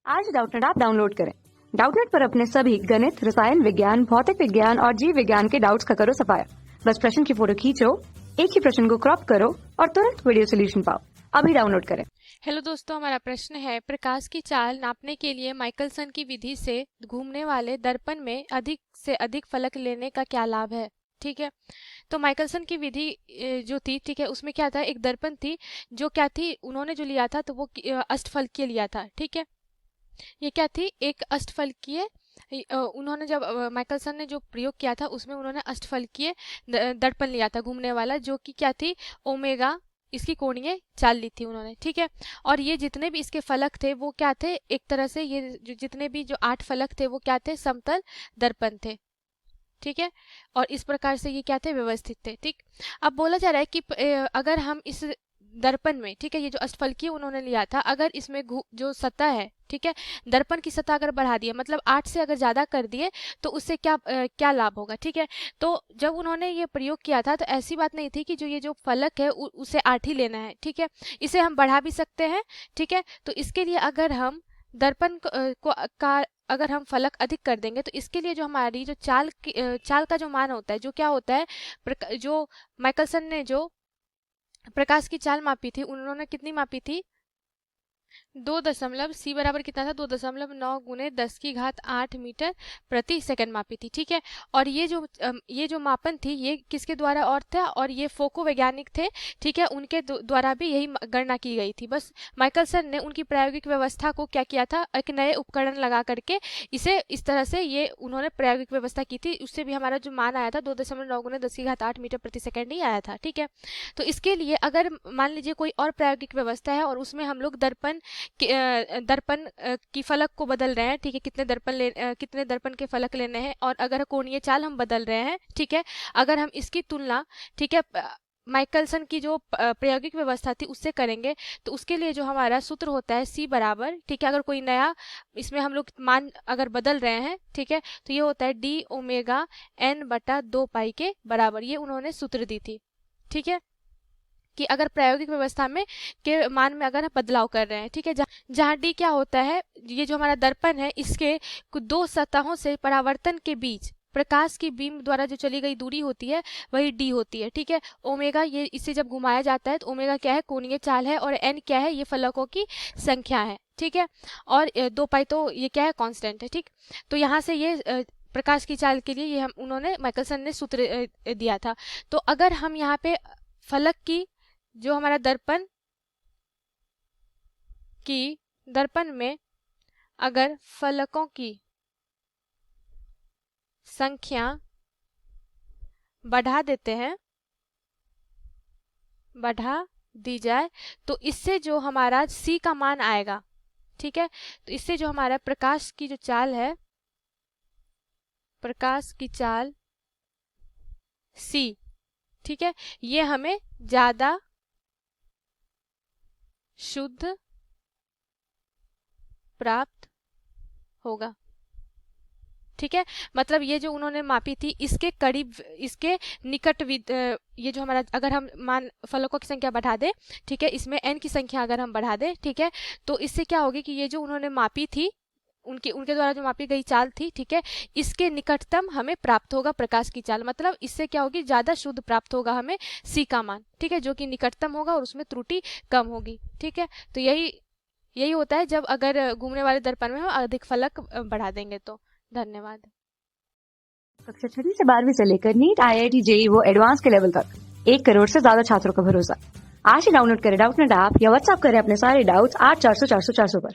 आज Doubtnut app download करें। Doubtnut पर अपने सभी गणित, रसायन विज्ञान, भौतिक विज्ञान और जीव विज्ञान के डाउट्स का करो सफाया। बस प्रश्न की फोटो खींचो, एक ही प्रश्न को क्रॉप करो और तुरंत वीडियो सोल्यूशन पाओ। अभी डाउनलोड करें। हेलो दोस्तों, हमारा प्रश्न है प्रकाश की चाल नापने के लिए माइकलसन की विधि से घूमने वाले दर्पण में अधिक से अधिक फलक लेने का क्या लाभ है। ठीक है, तो माइकलसन की विधि जो थी, ठीक है, उसमें क्या था, एक दर्पण थी जो क्या थी, उन्होंने जो लिया था तो वो अष्टफलकीय लिया था। ठीक है, ये क्या थी, एक अष्टफलकीय उन्होंने जब माइकलसन ने जो प्रयोग किया था उसमें उन्होंने अष्टफलकीय दर्पण लिया था घूमने वाला, जो कि क्या थी, ओमेगा इसकी कोणीय चाल ली थी उन्होंने। ठीक है, और ये जितने भी इसके फलक थे वो क्या थे, एक तरह से ये जितने भी जो 8 फलक थे वो क्या थे, समतल दर्पण थे। ठीक है, और इस प्रकार से ये क्या थे, व्यवस्थित थे। ठीक, अब बोला जा रहा है कि अगर हम इस दर्पण में, ठीक है, ये जो अष्टफलकीय उन्होंने लिया था, अगर इसमें जो सतह है, ठीक है, दर्पण की सतह अगर बढ़ा दिए, मतलब 8 से अगर ज्यादा कर दिए तो उससे क्या लाभ होगा। ठीक है, तो जब उन्होंने ये प्रयोग किया था तो ऐसी बात नहीं थी कि जो ये जो फलक है उसे 8 ही लेना है। ठीक है, इसे हम बढ़ा भी सकते हैं। ठीक है, तो इसके लिए अगर हम दर्पण का अगर हम फलक अधिक कर देंगे तो इसके लिए जो हमारी जो चाल का जो मान होता है, जो क्या होता है, जो माइकलसन ने जो प्रकाश की चाल मापी थी, उन्होंने कितनी मापी थी, 2 सी बराबर कितना था, 2.9 गुने 10 की घात 8 मीटर प्रति सेकंड मापी थी। ठीक है, और ये जो मापन थी ये किसके द्वारा और था, और ये फोको वैज्ञानिक थे, ठीक है, उनके द्वारा भी यही गणना की गई थी। बस माइकलसन ने उनकी प्रायोगिक व्यवस्था को क्या किया था, एक नए उपकरण लगा करके इसे इस तरह से ये उन्होंने प्रायोगिक व्यवस्था की थी, उससे भी हमारा जो मान आया था 2.9 गुने 10 की घात 8 मीटर प्रति सेकंड ही आया था। ठीक है, तो इसके लिए अगर मान लीजिए कोई और प्रायोगिक व्यवस्था है और उसमें हम लोग दर्पण की फलक को बदल रहे हैं, ठीक है, कितने दर्पण के फलक लेने हैं, और अगर कोणीय चाल हम बदल रहे हैं, ठीक है, अगर हम इसकी तुलना, ठीक है, माइकलसन की जो प्रायोगिक व्यवस्था थी उससे करेंगे तो उसके लिए जो हमारा सूत्र होता है सी बराबर, ठीक है, अगर कोई नया इसमें हम लोग मान अगर बदल रहे हैं, ठीक है, तो ये होता है डी ओमेगा एन बटा 2 पाई के बराबर, ये उन्होंने सूत्र दी थी। ठीक है, कि अगर प्रायोगिक व्यवस्था में के मान में अगर बदलाव कर रहे हैं, ठीक है, जहाँ डी क्या होता है, ये जो हमारा दर्पण है इसके दो सतहों से परावर्तन के बीच प्रकाश की बीम द्वारा जो चली गई दूरी होती है वही डी होती है। ठीक है, ओमेगा ये इसे जब घुमाया जाता है तो ओमेगा क्या है, कोणीय चाल है, और एन क्या है, ये फलकों की संख्या है। ठीक है, और 2 पाई तो ये क्या है, कांस्टेंट है। ठीक, तो यहाँ से ये प्रकाश की चाल के लिए ये उन्होंने माइकलसन ने सूत्र दिया था। तो अगर हम यहाँ पे फलक की जो हमारा दर्पण में अगर फलकों की संख्या बढ़ा देते हैं, बढ़ा दी जाए, तो इससे जो हमारा सी का मान आएगा, ठीक है, तो इससे जो हमारा प्रकाश की जो चाल है, प्रकाश की चाल सी, ठीक है, ये हमें ज्यादा शुद्ध प्राप्त होगा। ठीक है, मतलब ये जो उन्होंने मापी थी इसके करीब, इसके निकट ये जो हमारा अगर हम मान फलकों की संख्या बढ़ा दे, ठीक है, इसमें n की संख्या अगर हम बढ़ा दे, ठीक है, तो इससे क्या होगी कि ये जो उन्होंने मापी थी, उनके द्वारा जो मापी गई चाल थी, ठीक है, इसके निकटतम हमें प्राप्त होगा प्रकाश की चाल, मतलब इससे क्या होगी, ज्यादा शुद्ध प्राप्त होगा हमें सी का मान। ठीक है, जो कि निकटतम होगा और उसमें त्रुटि कम होगी। ठीक है, तो यही होता है जब अगर घूमने वाले दर्पण में हम अधिक फलक बढ़ा देंगे तो। धन्यवाद। कक्षा 6 से 12वीं से लेकर नीट, IIT, JEE वो एडवांस के लेवल तक 1 करोड़ से ज्यादा छात्रों का भरोसा। आज ही डाउनलोड करें डाउटनेट ऐप या व्हाट्सएप करें अपने सारे डाउट्स 8400 400 400 पर।